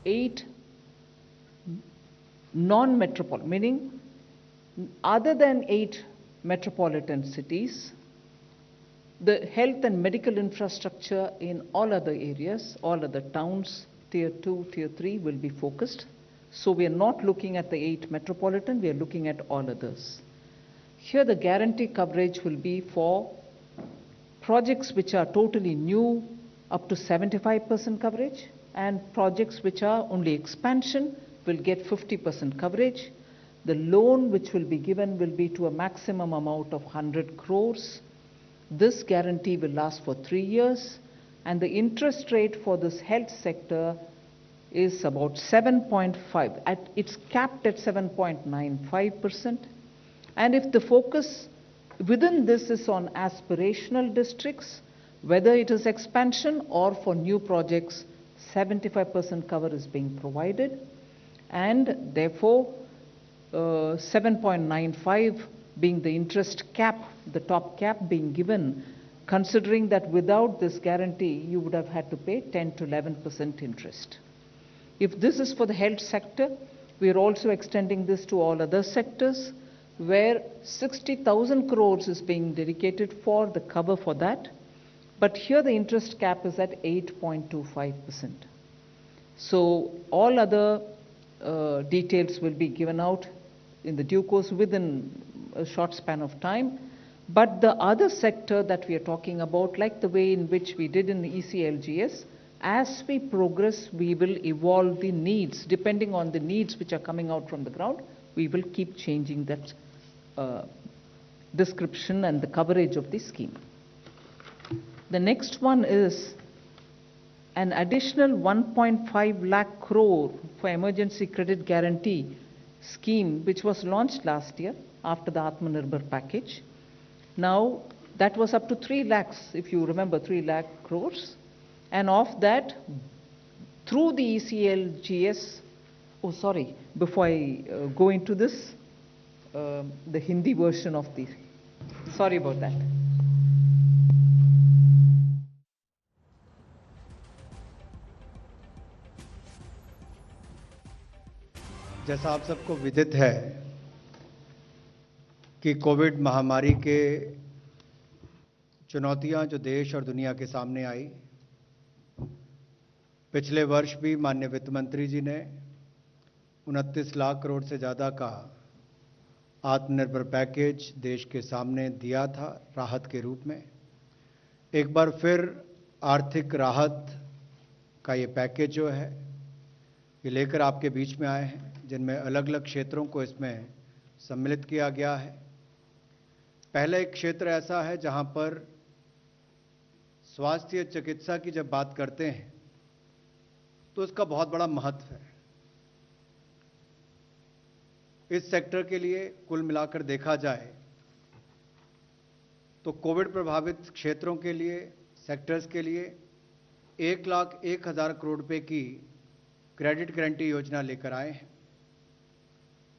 8 non-metropolitan, meaning other than 8 metropolitan cities, the health and medical infrastructure in all other areas, all other towns, tier 2, tier 3 will be focused. So we are not looking at the 8 metropolitan, we are looking at all others. Here the guarantee coverage will be for projects which are totally new up to 75% coverage, and projects which are only expansion will get 50% coverage. The loan which will be given will be to a maximum amount of 100 crores. This guarantee will last for 3 years, and the interest rate for this health sector is about 7.5. It's capped at 7.95%. And if the focus within this is on aspirational districts, whether it is expansion or for new projects, 75% cover is being provided, and therefore 7.95 being the interest cap, the top cap being given, considering that without this guarantee you would have had to pay 10 to 11% interest. If this is for the health sector, we are also extending this to all other sectors, where 60,000 crores is being dedicated for the cover for that. But here the interest cap is at 8.25%. So all other details will be given out in the due course within a short span of time. But the other sector that we are talking about, like the way in which we did in the ECLGS, as we progress, we will evolve the needs. Depending on the needs which are coming out from the ground, we will keep changing that description and the coverage of the scheme. The next one is an additional 1.5 lakh crore for emergency credit guarantee scheme, which was launched last year after the Atmanirbhar package. Now, that was up to 3 lakhs, if you remember, 3 lakh crores. And of that, through the ECLGS, before I go into this, the Hindi version of the, sorry about that. जैसा आप सबको विदित है कि Covid महामारी के चुनौतियां जो देश और दुनिया के सामने आई, पिछले वर्ष भी माननीय वित्त मंत्री जी ने 29 लाख करोड़ से ज़्यादा का आत्मनिर्भर पैकेज देश के सामने दिया था राहत के रूप में। एक बार फिर आर्थिक राहत का ये पैकेज जो है ये लेकर आपके बीच में आए हैं, जिनमें अलग अलग क्षेत्रों को इसमें सम्मिलित किया गया है। पहला एक क्षेत्र ऐसा है जहां पर स्वास्थ्य चिकित्सा की जब बात करते हैं तो उसका बहुत बड़ा महत्व है। इस सेक्टर के लिए कुल मिलाकर देखा जाए तो कोविड प्रभावित क्षेत्रों के लिए, सेक्टर्स के लिए 1,01,000 करोड़ रुपए की क्रेडिट गारंटी योजना लेकर आए हैं।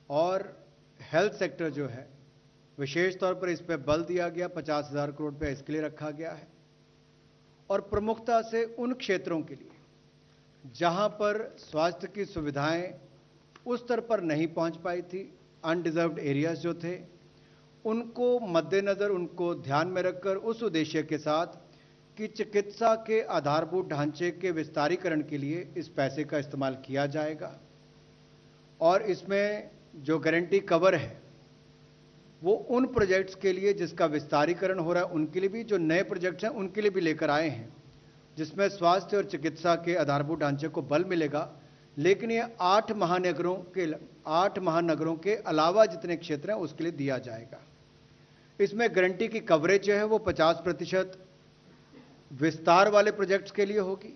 और हेल्थ सेक्टर जो है विशेष तौर पर इस पर बल दिया गया, 50,000 करोड़ रुपए इसके लिए रखा गया है। और प्रमुखता से उन क्षेत्रों के लिए जहां पर स्वास्थ्य की सुविधाएं उस स्तर पर नहीं पहुंच पाई थी, अनडिजर्व्ड एरियाज जो थे, उनको मद्देनजर, उनको ध्यान में रखकर उस उद्देश्य के साथ कि चिकित्सा के आधारभूत ढांचे के विस्तारीकरण के लिए इस पैसे का इस्तेमाल किया जाएगा। और इसमें जो गारंटी कवर है वो उन प्रोजेक्ट्स के लिए जिसका विस्तारीकरण हो रहा है उनके लिए भी, जो नए प्रोजेक्ट्स हैं उनके लिए भी लेकर आए हैं, जिसमें स्वास्थ्य और चिकित्सा के आधारभूत ढांचे को बल मिलेगा। लेकिन ये 8 महानगरों के अलावा जितने क्षेत्र हैं उसके लिए दिया जाएगा। इसमें गारंटी की कवरेज जो है वो 50% विस्तार वाले प्रोजेक्ट्स के लिए होगी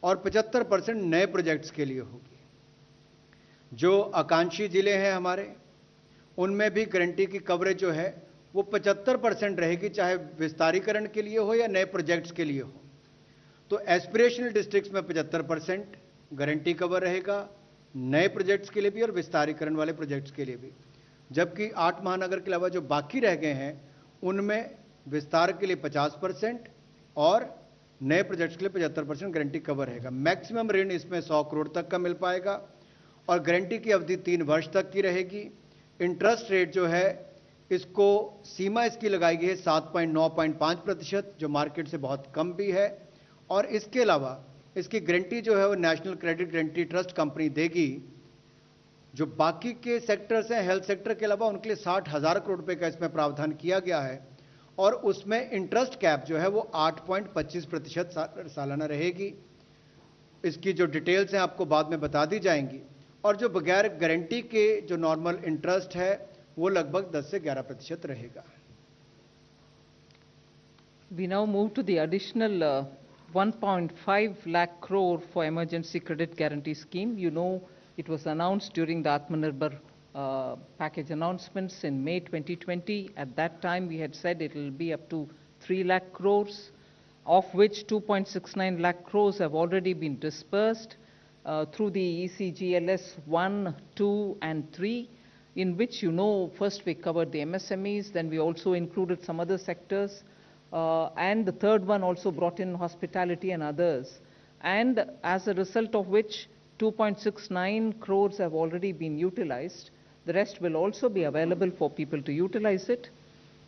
और 75% नए प्रोजेक्ट्स के लिए होगी। जो आकांक्षी जिले हैं हमारे, उनमें भी गारंटी की कवरेज जो है वो 75% रहेगी, चाहे विस्तारीकरण के लिए हो या नए प्रोजेक्ट्स के लिए हो। तो एस्पिरेशनल डिस्ट्रिक्ट्स में 75% गारंटी कवर रहेगा, नए प्रोजेक्ट्स के लिए भी और विस्तारीकरण वाले प्रोजेक्ट्स के लिए भी। जबकि 8 महानगर के अलावा जो बाकी रह गए हैं उनमें विस्तार के लिए 50% और नए प्रोजेक्ट्स के लिए 75% गारंटी कवर रहेगा। मैक्सिमम ऋण इसमें 100 करोड़ तक का मिल पाएगा और गारंटी की अवधि 3 वर्ष तक की रहेगी। इंटरेस्ट रेट जो है इसको सीमा इसकी लगाई गई है 7.95%, जो मार्केट से बहुत कम भी है। और इसके अलावा इसकी गारंटी जो है वो national credit guarantee trust company देगी। जो बाकी के सेक्टर्स हैं हेल्थ सेक्टर के अलावा, उनके लिए 60,000 करोड़ रुपए का इसमें प्रावधान किया गया है और उसमें इंटरेस्ट कैप जो है वो 8.25% सालाना रहेगी। इसकी जो डिटेल्स हैं आपको बाद में बता दी जाएंगी। और जो बगैर गारंटी के जो नॉर्मल इंटरेस्ट है वो लगभग 10 से 11% रहेगा। We now move to the additional 1.5 lakh crore for emergency credit guarantee scheme. You know, it was announced during the Atmanirbhar package announcements in May 2020. At that time, we had said it will be up to 3 lakh crores, of which 2.69 lakh crores have already been dispersed through the ECGLS 1, 2, and 3, in which, you know, first we covered the MSMEs, then we also included some other sectors, and the third one also brought in hospitality and others. And as a result of which, 2.69 crores have already been utilized. The rest will also be available for people to utilize it.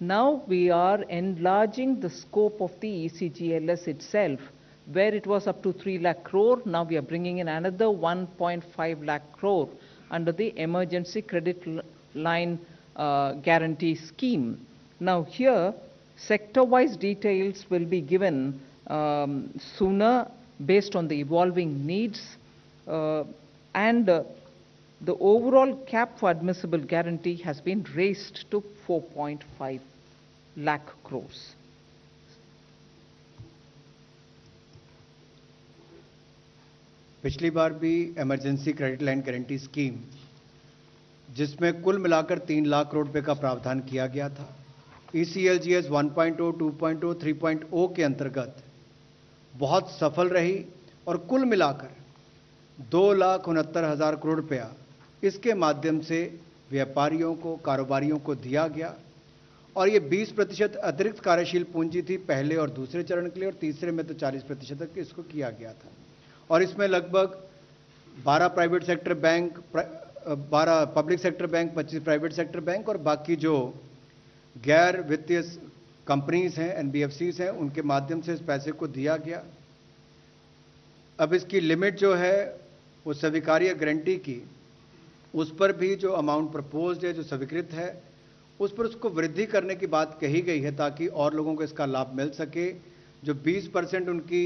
Now we are enlarging the scope of the ECGLS itself, where it was up to 3 lakh crore. Now we are bringing in another 1.5 lakh crore under the emergency credit line guarantee scheme. Now here, sector-wise details will be given sooner based on the evolving needs, and the overall cap for admissible guarantee has been raised to 4.5 lakh crores. पिछली बार भी emergency credit line guarantee scheme, जिसमें कुल मिलाकर 3 लाख करोड़ रुपए का प्रावधान किया गया था, ECLGS 1.0, 2.0, 3.0 के अंतर्गत बहुत सफल रही और कुल मिलाकर 2,69,000 करोड़ रुपया इसके माध्यम से व्यापारियों को, कारोबारियों को दिया गया। और ये 20% अतिरिक्त कार्यशील पूंजी थी पहले और दूसरे चरण के लिए, और तीसरे में तो 40% तक इसको किया गया था। और इसमें लगभग 12 private sector bank, 12 public sector bank, 25 private sector bank और बाकी जो गैर वित्तीय कंपनीज हैं, NBFCs हैं, उनके माध्यम से इस पैसे को दिया गया। अब इसकी लिमिट जो है वो स्वीकार्य गारंटी की, उस पर भी जो अमाउंट प्रपोज्ड है, जो स्वीकृत है, उस पर उसको वृद्धि करने की बात कही गई है ताकि और लोगों को इसका लाभ मिल सके। जो 20% उनकी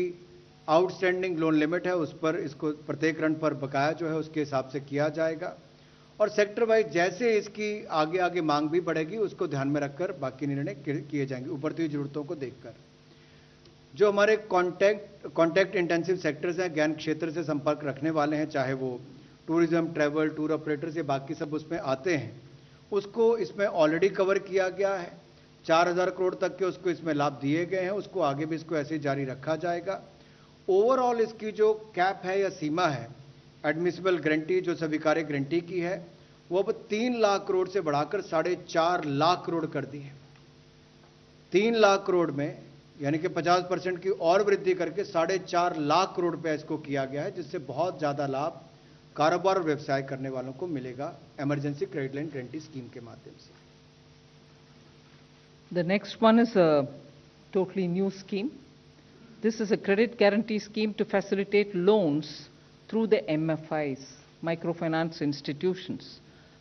आउटस्टैंडिंग लोन लिमिट है, उस पर इसको प्रत्येक ऋण पर बकाया जो है उसके हिसाब से किया जाएगा। और सेक्टर वाइज जैसे इसकी आगे आगे मांग भी बढ़ेगी, उसको ध्यान में रखकर बाकी निर्णय किए जाएंगे उभरती हुई जरूरतों को देखकर। जो हमारे कॉन्टैक्ट इंटेंसिव सेक्टर्स हैं, ज्ञान क्षेत्र से संपर्क रखने वाले हैं, चाहे वो टूरिज्म, ट्रैवल, टूर ऑपरेटर्स, ये बाकी सब उसमें आते हैं, उसको इसमें ऑलरेडी कवर किया गया है। 4,000 करोड़ तक के उसको इसमें लाभ दिए गए हैं, उसको आगे भी इसको ऐसे ही जारी रखा जाएगा। ओवरऑल इसकी जो कैप है या सीमा है एडमिसिबल गारंटी, जो स्वीकार्य गारंटी की है, वो अब 3 लाख करोड़ से बढ़ाकर 4.5 लाख करोड़ कर दी है। 3 लाख करोड़ में यानी कि 50% की और वृद्धि करके 4.5 लाख करोड़ रुपया इसको किया गया है, जिससे बहुत ज्यादा लाभ कारोबार और व्यवसाय करने वालों को मिलेगा emergency credit line guarantee scheme के माध्यम से। The next one is a totally new scheme. This is a credit guarantee scheme to facilitate loans through the MFIs, microfinance institutions.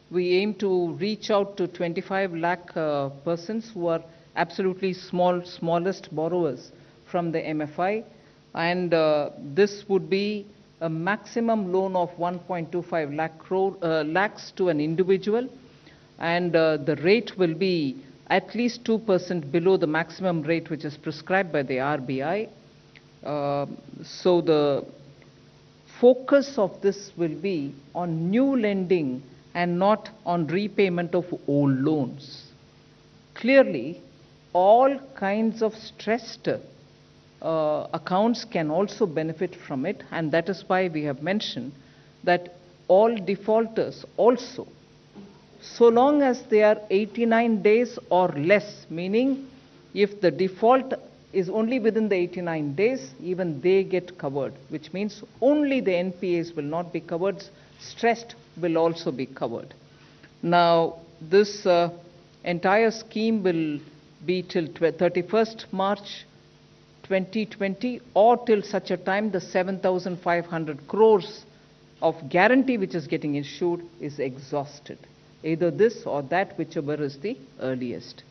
We aim to reach out to 25 lakh persons who are absolutely smallest borrowers from the MFI, and this would be a maximum loan of 1.25 lakhs to an individual, and the rate will be at least 2% below the maximum rate which is prescribed by the RBI. So the focus of this will be on new lending and not on repayment of old loans. Clearly, all kinds of stressed accounts can also benefit from it, and that is why we have mentioned that all defaulters also, so long as they are 89 days or less, meaning if the default is only within the 89 days, even they get covered, which means only the NPAs will not be covered, stressed will also be covered. Now, this entire scheme will be till 31st March 2020 or till such a time the 7,500 crores of guarantee which is getting issued is exhausted. Either this or that, whichever is the earliest.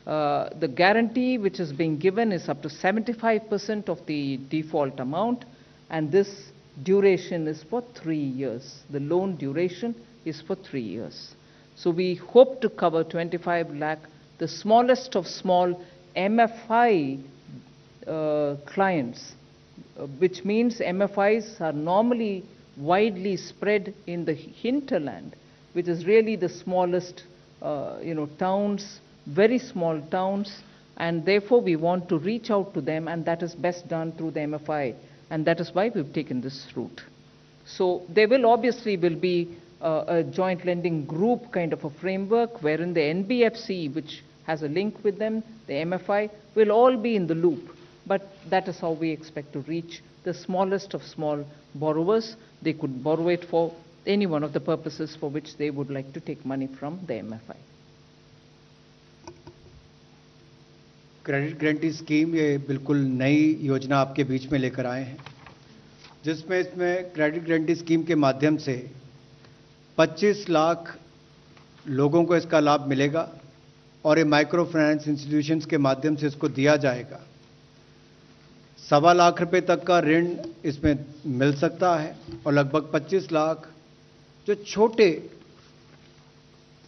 The guarantee which is being given is up to 75% of the default amount, and this duration is for 3 years. The loan duration is for 3 years. So we hope to cover 25 lakh, the smallest of small MFI clients, which means MFIs are normally widely spread in the hinterland, which is really the smallest towns, very small towns, and therefore we want to reach out to them, and that is best done through the MFI, and that is why we've taken this route. So there will obviously be a joint lending group kind of a framework wherein the NBFC, which has a link with them, the MFI, will all be in the loop. But that is how we expect to reach the smallest of small borrowers. They could borrow it for any one of the purposes for which they would like to take money from the MFI. Credit guarantee scheme ये बिल्कुल नई योजना आपके बीच में लेकर आए हैं, जिसमें इसमें क्रेडिट गारंटी स्कीम के माध्यम से 25 लाख लोगों को इसका लाभ मिलेगा और ये माइक्रो फाइनेंस इंस्टीट्यूशंस के माध्यम से इसको दिया जाएगा। 1.25 लाख रुपए तक का ऋण इसमें मिल सकता है और लगभग 25 लाख जो छोटे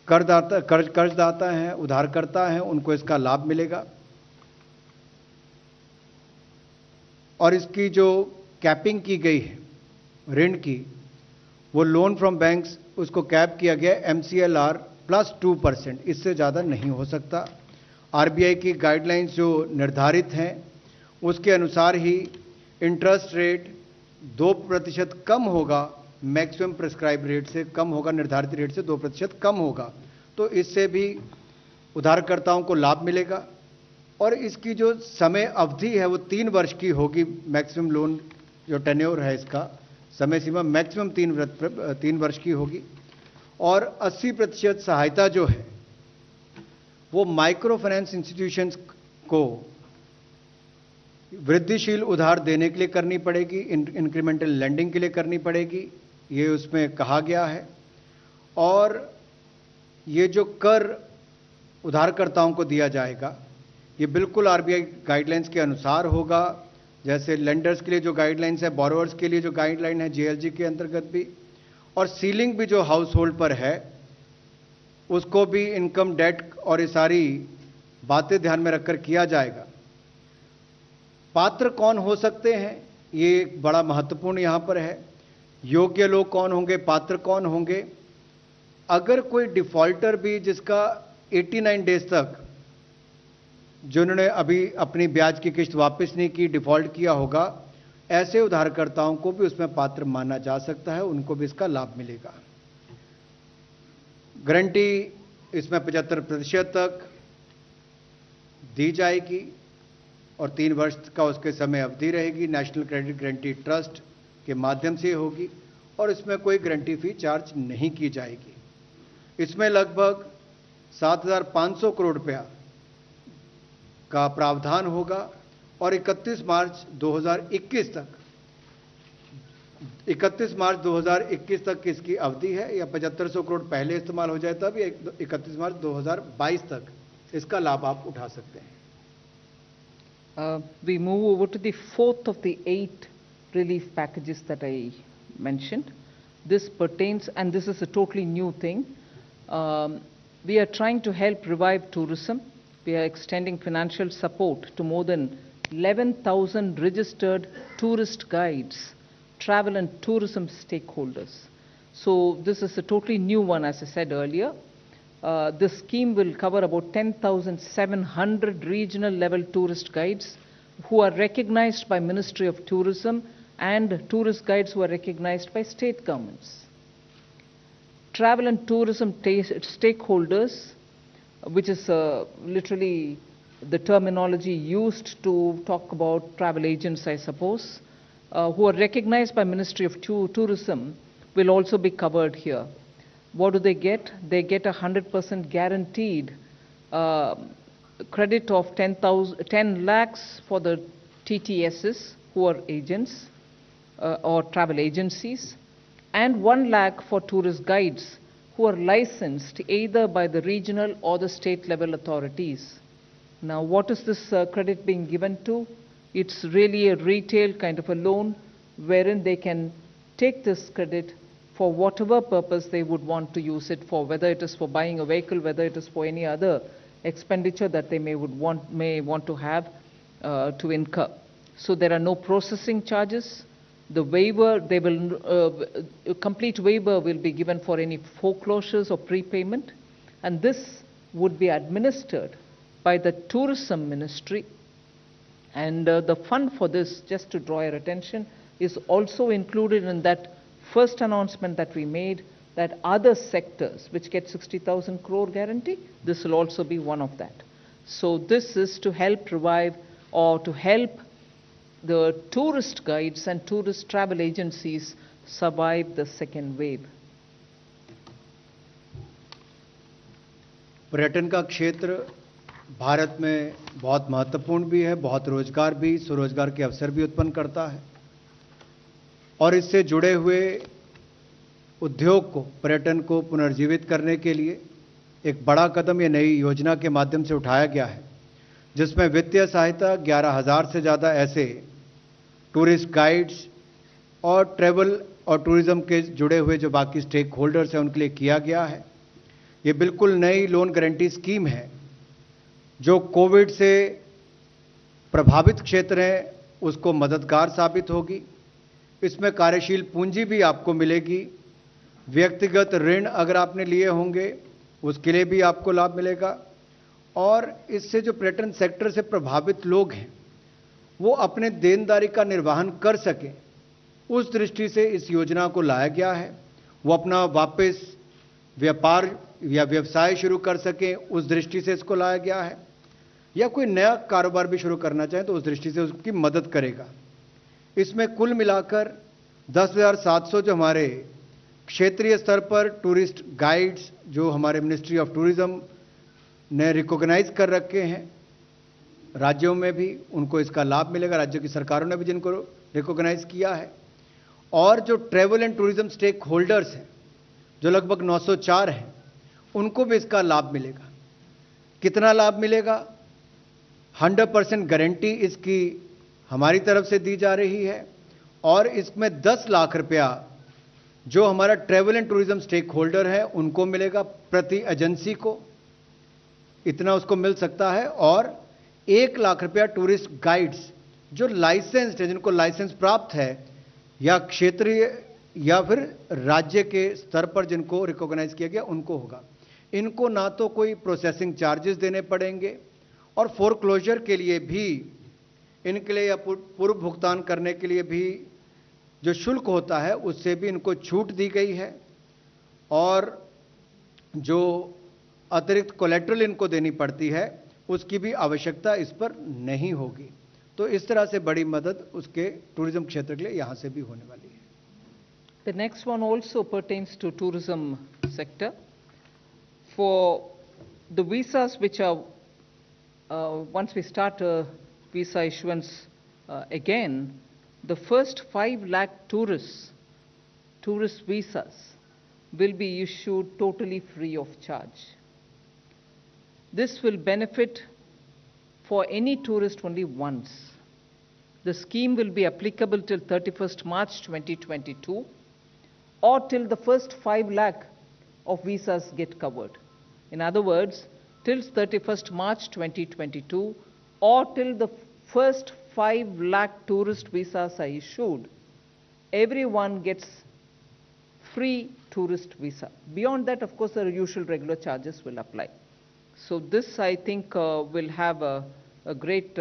कर्जदाता हैं, उधारकर्ता हैं, उनको इसका लाभ मिलेगा। और इसकी जो कैपिंग की गई है ऋण की, वो लोन फ्रॉम बैंक्स, उसको कैप किया गया MCLR +2%, इससे ज़्यादा नहीं हो सकता। RBI की गाइडलाइंस जो निर्धारित हैं उसके अनुसार ही इंटरेस्ट रेट 2% कम होगा, मैक्सिमम प्रिस्क्राइब रेट से कम होगा, निर्धारित रेट से 2% कम होगा, तो इससे भी उधारकर्ताओं को लाभ मिलेगा। और इसकी जो समय अवधि है वो 3 वर्ष की होगी। मैक्सिमम लोन जो टेन्योर है इसका समय सीमा मैक्सिमम 3 वर्ष की होगी। और 80% सहायता जो है वो माइक्रो फाइनेंस इंस्टीट्यूशंस को वृद्धिशील उधार देने के लिए करनी पड़ेगी, इंक्रीमेंटल लेंडिंग के लिए करनी पड़ेगी, ये उसमें कहा गया है। और ये जो कर उधारकर्ताओं को दिया जाएगा ये बिल्कुल RBI गाइडलाइंस के अनुसार होगा। जैसे लेंडर्स के लिए जो गाइडलाइंस है, बोरोवर्स के लिए जो गाइडलाइन है JLG के अंतर्गत भी, और सीलिंग भी जो हाउस होल्ड पर है उसको भी इनकम, डेट और ये सारी बातें ध्यान में रखकर किया जाएगा। पात्र कौन हो सकते हैं ये एक बड़ा महत्वपूर्ण यहां पर है। योग्य लोग कौन होंगे, पात्र कौन होंगे? अगर कोई डिफॉल्टर भी जिसका 89 डेज तक जिन्होंने अभी अपनी ब्याज की किस्त वापस नहीं की, डिफॉल्ट किया होगा, ऐसे उधारकर्ताओं को भी उसमें पात्र माना जा सकता है, उनको भी इसका लाभ मिलेगा। गारंटी इसमें 75% तक दी जाएगी और 3 वर्ष का उसके समय अवधि रहेगी। नेशनल क्रेडिट गारंटी ट्रस्ट के माध्यम से होगी और इसमें कोई गारंटी फी चार्ज नहीं की जाएगी। इसमें लगभग 7,500 करोड़ रुपया का प्रावधान होगा और 31 मार्च 2021 तक इसकी अवधि है। या 7500 करोड़ पहले इस्तेमाल हो जाए तब, या 31 मार्च 2022 तक इसका लाभ आप उठा सकते हैं। We move over to the fourth of the 8 relief packages that I mentioned. This pertains, and this is a totally new thing. We are trying to help revive tourism. We are extending financial support to more than 11,000 registered tourist guides, travel and tourism stakeholders. So this is a totally new one, as I said earlier. This scheme will cover about 10,700 regional level tourist guides who are recognized by Ministry of Tourism and tourist guides who are recognized by state governments. Travel and tourism stakeholders, which is literally the terminology used to talk about travel agents, I suppose, who are recognized by Ministry of Tourism, will also be covered here. What do they get? They get 100% guaranteed credit of 10 lakhs for the TTSs who are agents or travel agencies, and 1 lakh for tourist guides who are licensed either by the regional or the state level authorities. Now, what is this credit being given to? It's really a retail kind of a loan wherein they can take this credit for whatever purpose they would want to use it for, whether it is for buying a vehicle, whether it is for any other expenditure that they may want to have to incur. So there are no processing charges. The waiver, a complete waiver will be given for any foreclosures or prepayment, and this would be administered by the Tourism Ministry. And the fund for this, just to draw your attention, is also included in that first announcement that we made, that other sectors which get 60,000 crore guarantee, this will also be one of that. So this is to help revive or to help the tourist guides and tourist travel agencies survive the second wave. पर्यटन का क्षेत्र भारत में बहुत महत्वपूर्ण भी है, बहुत रोजगार भी, स्वरोजगार के अवसर भी उत्पन्न करता है, और इससे जुड़े हुए उद्योग को, पर्यटन को पुनर्जीवित करने के लिए एक बड़ा कदम ये नई योजना के माध्यम से उठाया गया है, जिसमें वित्तीय सहायता 11,000 से ज़्यादा ऐसे टूरिस्ट गाइड्स और ट्रैवल और टूरिज्म के जुड़े हुए जो बाकी स्टेक होल्डर्स हैं उनके लिए किया गया है। ये बिल्कुल नई लोन गारंटी स्कीम है जो कोविड से प्रभावित क्षेत्र हैं उसको मददगार साबित होगी। इसमें कार्यशील पूंजी भी आपको मिलेगी, व्यक्तिगत ऋण अगर आपने लिए होंगे उसके लिए भी आपको लाभ मिलेगा, और इससे जो पर्यटन सेक्टर से प्रभावित लोग हैं वो अपने देनदारी का निर्वहन कर सकें, उस दृष्टि से इस योजना को लाया गया है। वो अपना वापस व्यापार या व्यवसाय शुरू कर सकें, उस दृष्टि से इसको लाया गया है, या कोई नया कारोबार भी शुरू करना चाहे तो उस दृष्टि से उसकी मदद करेगा। इसमें कुल मिलाकर 10,700 जो हमारे क्षेत्रीय स्तर पर टूरिस्ट गाइड्स जो हमारे मिनिस्ट्री ऑफ टूरिज्म ने रिकॉग्नाइज कर रखे हैं, राज्यों में भी उनको इसका लाभ मिलेगा, राज्यों की सरकारों ने भी जिनको रिकॉग्नाइज किया है, और जो travel and tourism stakeholders हैं जो लगभग 904 हैं उनको भी इसका लाभ मिलेगा। कितना लाभ मिलेगा? 100% गारंटी इसकी हमारी तरफ से दी जा रही है, और इसमें 10 लाख रुपया जो हमारा travel and tourism stakeholder है उनको मिलेगा, प्रति एजेंसी को इतना उसको मिल सकता है, और 1 लाख रुपया टूरिस्ट गाइड्स जो लाइसेंस्ड है, जिनको लाइसेंस प्राप्त है या क्षेत्रीय या फिर राज्य के स्तर पर जिनको रिकॉग्नाइज किया गया उनको होगा। इनको ना तो कोई प्रोसेसिंग चार्जेस देने पड़ेंगे, और फोरक्लोजर के लिए भी इनके लिए या पूर्व भुगतान करने के लिए भी जो शुल्क होता है उससे भी इनको छूट दी गई है, और जो अतिरिक्त कोलेट्रल इनको देनी पड़ती है उसकी भी आवश्यकता इस पर नहीं होगी। तो इस तरह से बड़ी मदद उसके टूरिज्म क्षेत्र के लिए यहां से भी होने वाली है। The next one also pertains to tourism sector. For the visas which are, once we start visa issuance again, the first 5 lakh tourist visas will be issued totally free of charge. This will benefit for any tourist only once. The scheme will be applicable till 31st March 2022 or till the first 5 lakh of visas get covered. In other words, till 31st March 2022 or till the first 5 lakh tourist visas are issued, everyone gets free tourist visa. Beyond that, of course, the usual regular charges will apply. So this, I think, will have a great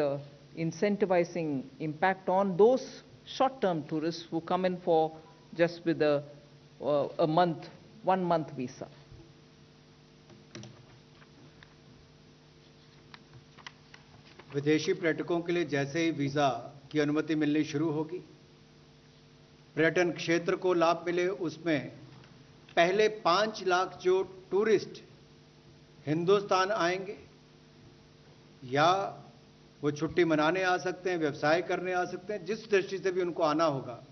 incentivizing impact on those short-term tourists who come in for just with a 1 month visa. विदेशी पर्यटकों के लिए जैसे ही visa की अनुमति मिलनी शुरू होगी, पर्यटन क्षेत्र को लाभ मिले, उसमें पहले 5 लाख जो टूरिस्ट हिंदुस्तान आएंगे, या वो छुट्टी मनाने आ सकते हैं, व्यवसाय करने आ सकते हैं, जिस दृष्टि से भी उनको आना होगा,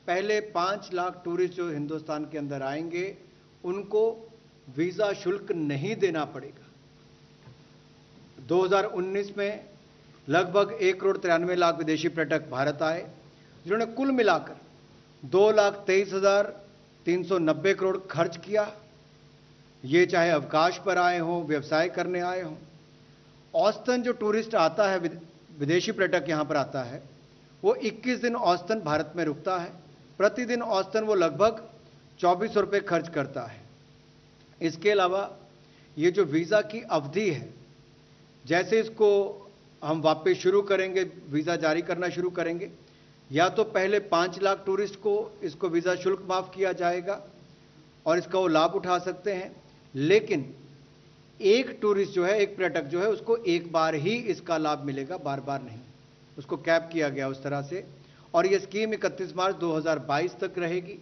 पहले 5 लाख टूरिस्ट जो हिंदुस्तान के अंदर आएंगे उनको वीजा शुल्क नहीं देना पड़ेगा। 2019 में लगभग 1,93,00,000 विदेशी पर्यटक भारत आए, जिन्होंने कुल मिलाकर 2,23,390 करोड़ खर्च किया। ये चाहे अवकाश पर आए हों, व्यवसाय करने आए हों। औसतन जो टूरिस्ट आता है, विदेशी पर्यटक यहां पर आता है, वो 21 दिन औसतन भारत में रुकता है। प्रतिदिन औसतन वो लगभग 2400 रुपये खर्च करता है। इसके अलावा ये जो वीजा की अवधि है, जैसे इसको हम वापस शुरू करेंगे, वीजा जारी करना शुरू करेंगे, या तो पहले 5 लाख टूरिस्ट को इसको वीजा शुल्क माफ किया जाएगा और इसका वो लाभ उठा सकते हैं, लेकिन एक टूरिस्ट जो है, एक पर्यटक जो है, उसको एक बार ही इसका लाभ मिलेगा, बार बार नहीं। उसको कैप किया गया उस तरह से। और ये स्कीम 31 मार्च 2022 तक रहेगी,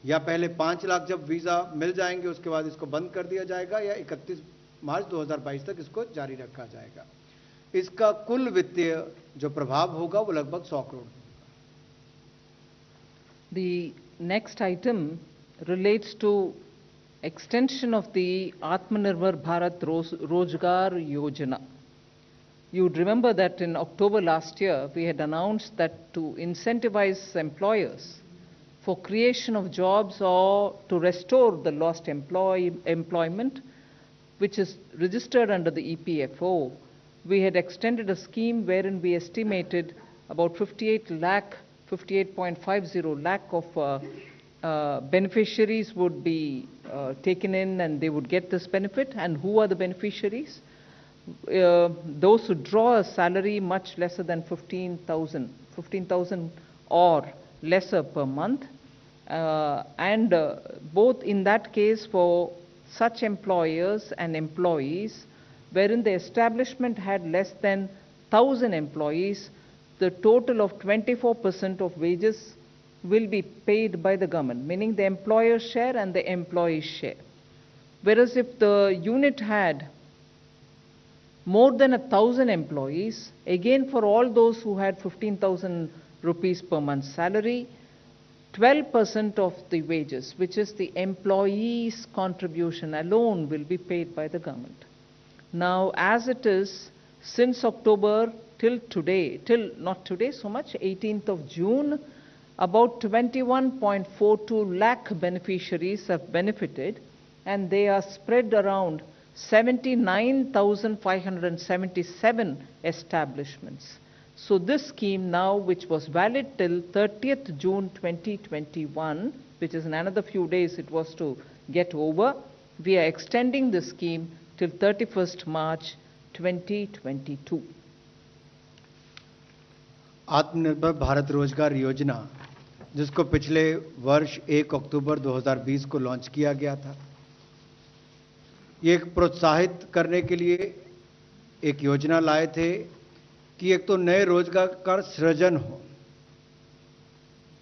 या पहले 5 लाख जब वीजा मिल जाएंगे उसके बाद इसको बंद कर दिया जाएगा, या 31 मार्च 2022 तक इसको जारी रखा जाएगा। इसका कुल वित्तीय जो प्रभाव होगा वो लगभग 100 crore. The next item relates to extension of the Atmanirbhar Bharat Rozgar Yojana. You'd remember that in October last year, we had announced that to incentivize employers for creation of jobs or to restore the lost employment, which is registered under the EPFO, we had extended a scheme wherein we estimated about 58.50 lakh of beneficiaries would be taken in and they would get this benefit. And who are the beneficiaries? Those who draw a salary much lesser than 15,000 or lesser per month. Both in that case for such employers and employees wherein the establishment had less than 1,000 employees, the total of 24% of wages will be paid by the government, meaning the employer's share and the employee's share. Whereas if the unit had more than 1,000 employees, again for all those who had 15,000 rupees per month salary, 12% of the wages, which is the employee's contribution alone, will be paid by the government. Now, as it is, since October till today, till not today so much, 18th of June, about 21.42 lakh beneficiaries have benefited, and they are spread around 79,577 establishments. So this scheme now, which was valid till 30th June 2021, which is in another few days it was to get over, we are extending the scheme till 31st March 2022. आत्मनिर्भर भारत रोजगार योजना, जिसको पिछले वर्ष 1 अक्टूबर 2020 को launch किया गया था, ये एक प्रोत्साहित करने के लिए एक योजना लाए थे कि एक तो नए रोजगार का सृजन हो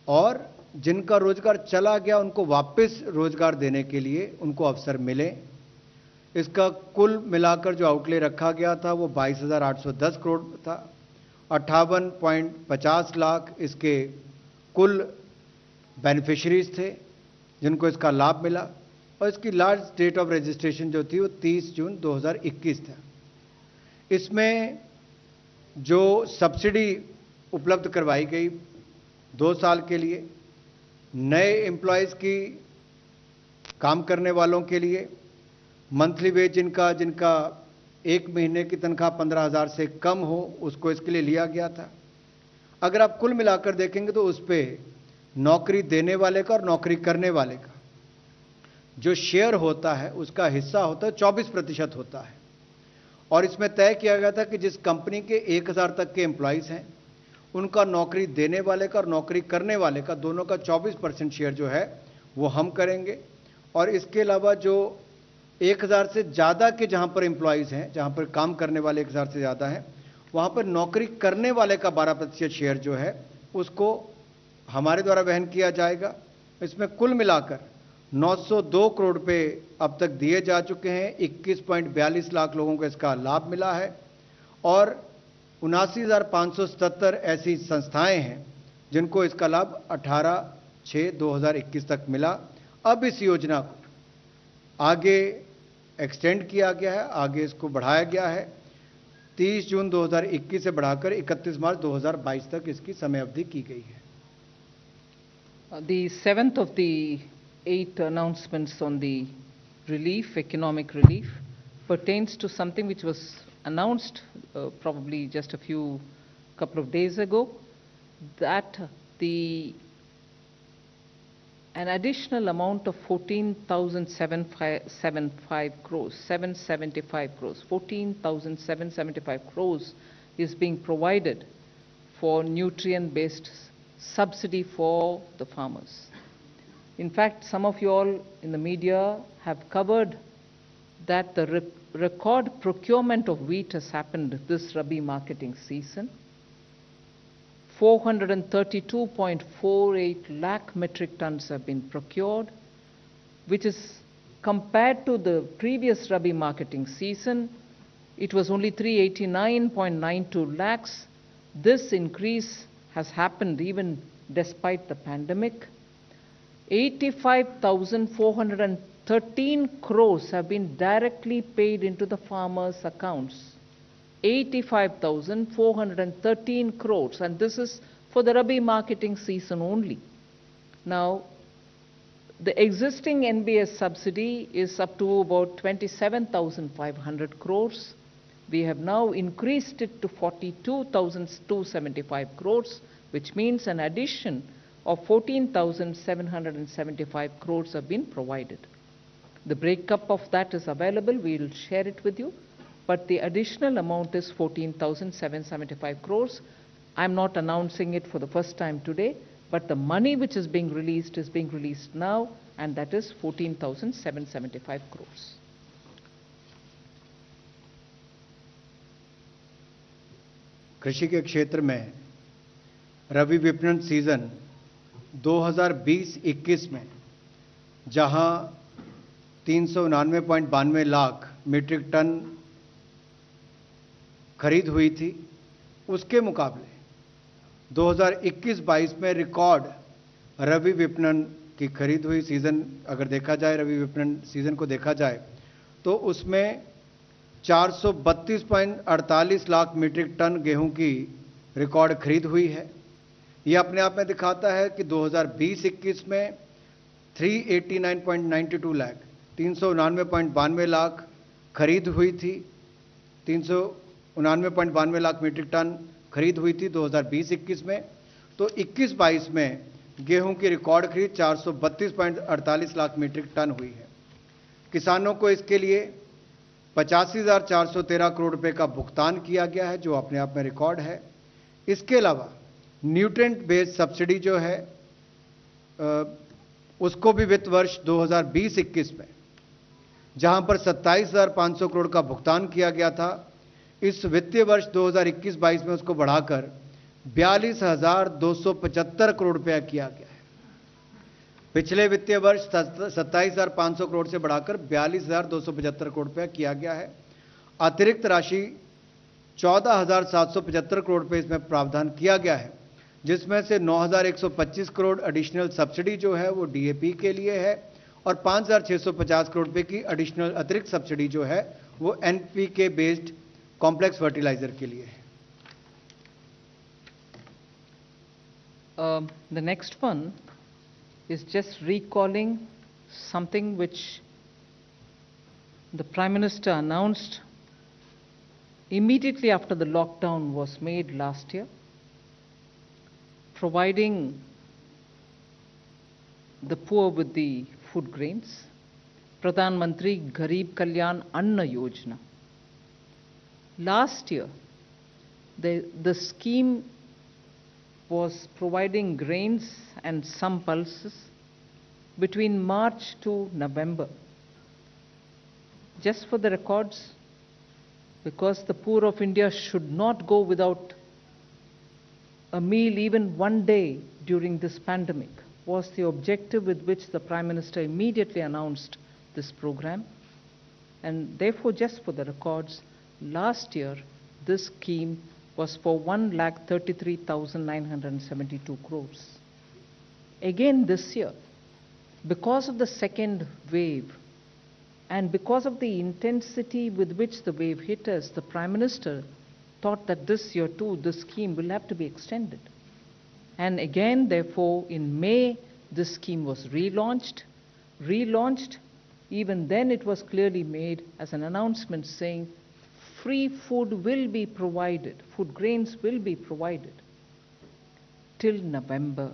और जिनका रोजगार चला गया उनको वापस रोजगार देने के लिए उनको अवसर मिले। इसका कुल मिलाकर जो आउटले रखा गया था वो 22,810 करोड़ था। 58.50 लाख इसके कुल बेनिफिशरीज थे जिनको इसका लाभ मिला, और इसकी लास्ट डेट ऑफ रजिस्ट्रेशन जो थी वो 30 जून 2021 था। इसमें जो सब्सिडी उपलब्ध करवाई गई 2 साल के लिए नए एम्प्लॉयज़ की, काम करने वालों के लिए, मंथली वेज जिनका 1 महीने की तनख्वाह 15,000 से कम हो, उसको इसके लिए लिया गया था। अगर आप कुल मिलाकर देखेंगे तो उस पर नौकरी देने वाले का और नौकरी करने वाले का जो शेयर होता है उसका हिस्सा होता है 24% होता है। और इसमें तय किया गया था कि जिस कंपनी के 1,000 तक के एम्प्लॉइज हैं उनका नौकरी देने वाले का और नौकरी करने वाले का दोनों का 24% शेयर जो है वो हम करेंगे। और इसके अलावा जो 1,000 से ज़्यादा के जहां पर एम्प्लॉइज हैं, जहां पर काम करने वाले 1,000 से ज़्यादा हैं, वहां पर नौकरी करने वाले का 12% शेयर जो है उसको हमारे द्वारा वहन किया जाएगा। इसमें कुल मिलाकर 902 करोड़ रुपए अब तक दिए जा चुके हैं। 21.42 लाख लोगों को इसका लाभ मिला है और 79,577 ऐसी संस्थाएं हैं जिनको इसका लाभ 18/6/2021 तक मिला। अब इस योजना को आगे एक्सटेंड किया गया है, आगे इसको बढ़ाया गया है। 30 जून 2021 से बढ़ाकर 31 मार्च 2022 तक इसकी समय अवधि की गई है। The seventh of the 8 announcements on the relief, economic relief, pertains to something which was announced probably just a couple of days ago, that an additional amount of 14,775 crores, 14,775 crores is being provided for nutrient-based subsidy for the farmers. In fact, some of you all in the media have covered that the record procurement of wheat has happened this Rabi marketing season. 432.48 lakh metric tons have been procured, which is compared to the previous Rabi marketing season, it was only 389.92 lakhs. This increase has happened even despite the pandemic. 85,413 crores have been directly paid into the farmers' accounts. 85,413 crores, and this is for the Rabi marketing season only. Now, the existing NBS subsidy is up to about 27,500 crores. We have now increased it to 42,275 crores, which means an addition of 14,775 crores have been provided. The breakup of that is available. We will share it with you. But the additional amount is 14,775 crores. I'm not announcing it for the first time today, but the money which is being released now, and that is 14,775 crores. कृषि के क्षेत्र में रबी विपणन season 2020-21 में जहां 399.92 lakh metric ton खरीद हुई थी, उसके मुकाबले 2021-22 में रिकॉर्ड रबी विपणन की खरीद हुई। सीजन अगर देखा जाए, रबी विपणन सीजन को देखा जाए तो उसमें 432.48 लाख मीट्रिक टन गेहूं की रिकॉर्ड खरीद हुई है। यह अपने आप में दिखाता है कि 2020-21 में 389.92 लाख 399.92 लाख खरीद हुई थी। 399.92 लाख मीट्रिक टन खरीद हुई थी 2020-21 में। तो 21-22 में गेहूं की रिकॉर्ड खरीद 432.48 लाख मीट्रिक टन हुई है। किसानों को इसके लिए 85,413 करोड़ रुपए का भुगतान किया गया है, जो अपने आप में रिकॉर्ड है। इसके अलावा न्यूट्रिएंट बेस्ड सब्सिडी जो है उसको भी वित्त वर्ष 2020-21 में जहां पर 27,500 करोड़ का भुगतान किया गया था, इस वित्तीय वर्ष 2021-22 में उसको बढ़ाकर 42,275 करोड़ रुपया किया गया है। पिछले वित्तीय वर्ष 27,500 करोड़ से बढ़ाकर 42,275 करोड़ रुपया किया गया है। अतिरिक्त राशि 14,775 करोड़ रुपए इसमें प्रावधान किया गया है, जिसमें से 9,125 करोड़ एडिशनल सब्सिडी जो है वो डीएपी के लिए है और 5,650 करोड़ रुपए की एडिशनल अतिरिक्त सब्सिडी जो है वो एनपीके बेस्ड कॉम्प्लेक्स फर्टिलाइजर के लिए है। The next one is just recalling something which the Prime Minister announced immediately after the lockdown was made last year, providing the poor with the food grains, Pradhan Mantri Garib Kalyan Anna Yojana. Last year, the scheme was providing grains and some pulses between March to November. Just for the records, because the poor of India should not go without a meal even one day during this pandemic, was the objective with which the Prime Minister immediately announced this program. And therefore, just for the records, last year this scheme was for 1,33,972 crores. Again this year, because of the second wave and because of the intensity with which the wave hit us, the Prime Minister thought that this year too, this scheme will have to be extended. And again, therefore, in May, this scheme was relaunched. Even then it was clearly made as an announcement saying free food will be provided, food grains will be provided till November.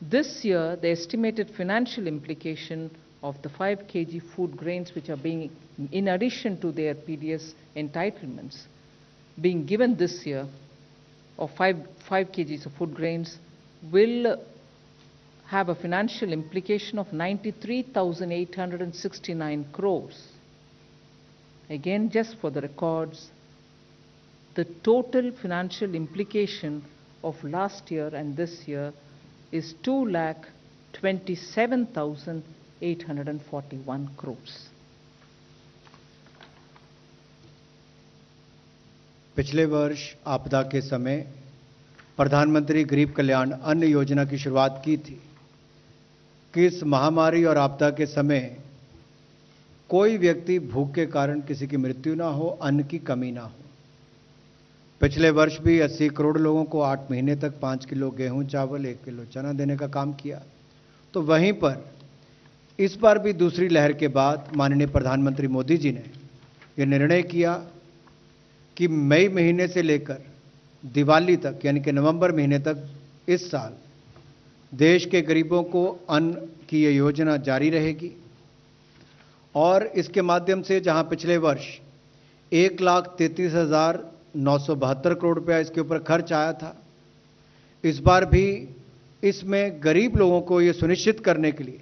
This year, the estimated financial implication of the 5 kg food grains which are being, in addition to their PDS entitlements, being given this year, of 5 kgs of food grains, will have a financial implication of 93,869 crores. Again, just for the records, the total financial implication of last year and this year is 2,27,841 crores. पिछले वर्ष आपदा के समय प्रधानमंत्री गरीब कल्याण अन्न योजना की शुरुआत की थी कि इस महामारी और आपदा के समय कोई व्यक्ति भूख के कारण किसी की मृत्यु ना हो, अन्न की कमी ना हो। पिछले वर्ष भी 80 करोड़ लोगों को 8 महीने तक 5 किलो गेहूं चावल 1 किलो चना देने का काम किया। तो वहीं पर इस बार भी दूसरी लहर के बाद माननीय प्रधानमंत्री मोदी जी ने यह निर्णय किया कि मई महीने से लेकर दिवाली तक, यानी कि नवंबर महीने तक इस साल देश के गरीबों को अन्न की यह योजना जारी रहेगी। और इसके माध्यम से जहां पिछले वर्ष 1,33,972 करोड़ रुपया इसके ऊपर खर्च आया था, इस बार भी इसमें गरीब लोगों को यह सुनिश्चित करने के लिए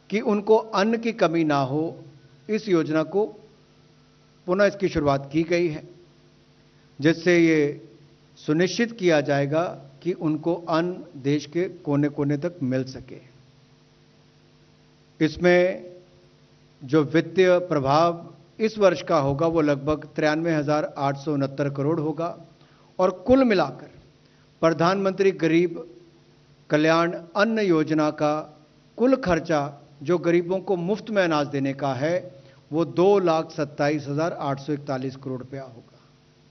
कि उनको अन्न की कमी ना हो, इस योजना को पुनः इसकी शुरुआत की गई है, जिससे ये सुनिश्चित किया जाएगा कि उनको अन्न देश के कोने कोने तक मिल सके। इसमें जो वित्तीय प्रभाव इस वर्ष का होगा वो लगभग 93,869 करोड़ होगा और कुल मिलाकर प्रधानमंत्री गरीब कल्याण अन्न योजना का कुल खर्चा जो गरीबों को मुफ्त में अनाज देने का है वो 2,27,841 करोड़ रुपया होगा।